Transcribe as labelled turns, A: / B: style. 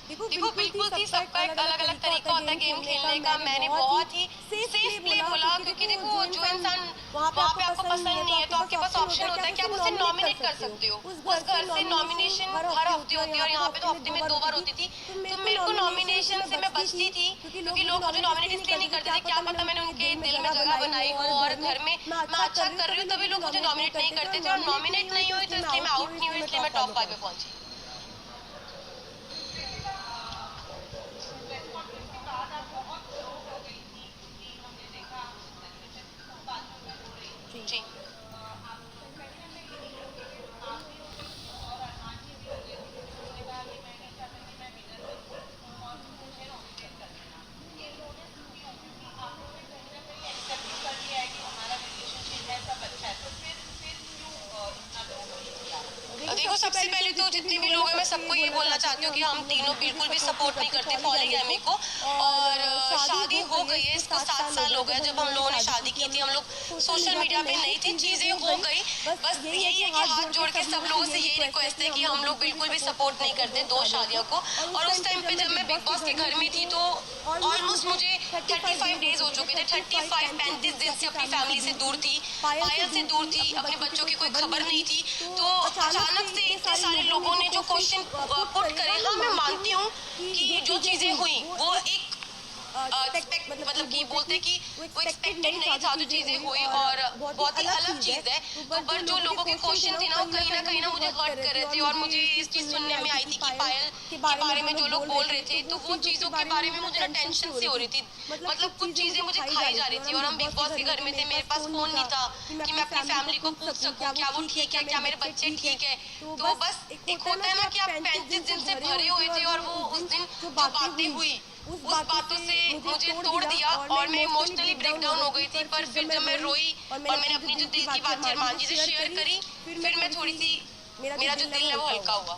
A: देखो बिल्कुल थी, सबका एक अलग अलग तरीका होता है गेम खेलने का। मैंने बहुत ही सेफ प्ले बोला, क्योंकि देखो जो इंसान वहाँ पे आपको पसंद नहीं है तो आपके पास ऑप्शन होता है कि आप उसे नॉमिनेट कर सकते हो। उस घर से नॉमिनेशन हर हफ्ते होती है और यहाँ पे तो हफ्ते में 2 बार होती थी। तो मेरे को नॉमिनेशन से मैं बचती थी, क्योंकि लोग मुझे नॉमिनेट इसलिए नहीं करते थे, क्या पता मैंने उनके दिल में जगह बनाई हो और घर में मैं अच्छा कर रही हूँ तभी लोग मुझे नॉमिनेट नहीं करते थे। और नॉमिनेट नहीं हुई तो इसलिए मैं आउट नहीं हुई, इसलिए मैं टॉप 5 में पहुंची। जी देखो सबसे पहले तो जितने भी लोग हैं मैं सबको ये बोलना चाहती हूँ कि हम तीनों बिल्कुल भी सपोर्ट नहीं करते पॉलीगैमी को। और शादी हो गई है, इसको 7 साल हो गए जब हम लोगों ने शादी की थी। हम लोग सोशल मीडिया पे नहीं थे, चीजें हो गई। बस यही है कि हाथ जोड़ के सब लोगों से यही रिक्वेस्ट है कि हम लोग बिल्कुल भी सपोर्ट नहीं करते 2 शादियों को। और उस टाइम पे जब मैं बिग बॉस के घर में थी तो ऑलमोस्ट मुझे 35 डेज हो चुके थे। 35 दिन से अपनी फैमिली से दूर थी, पायल से दूर थी, अपने बच्चों की कोई खबर नहीं थी। तो अचानक से इतने सारे लोगों ने जो क्वेश्चन पुट करे, हाँ मैं मानती हूँ कि जो चीजें हुई वो एक मतलब कि बोलते कि वो एक्सपेक्टेड नहीं था जो चीजें हुई, और बहुत ही अलग चीज है। तो पर जो लोगों के क्वेश्चन थे ना वो कहीं ना मुझे हर्ट कर रहे थे। और मुझे इस चीज सुनने में आई थी कि पायल के बारे में जो लोग बोल रहे थे, तो वो चीजों के बारे में मुझे ना टेंशन सी हो रही थी। मतलब कुछ चीजें मुझे खाई जा रही थी। और हम बिग बॉस के घर में थे, मेरे पास फोन नहीं था कि मैं अपनी फैमिली को पूछ सकूं क्या वो ठीक है, क्या मेरे बच्चे ठीक है। तो बस एक होता है ना कि आप 35 दिन से भरे हुए थे और वो उस दिन जो बातें हुई उस बातों से मुझे तोड़ दिया और मैं इमोशनली ब्रेक डाउन हो गई थी। पर फिर जब मैं रोई और मैंने अपनी जो दिल की बात अरमान जी से शेयर करी, फिर मैं थोड़ी सी, मेरा जो दिल है वो हल्का हुआ।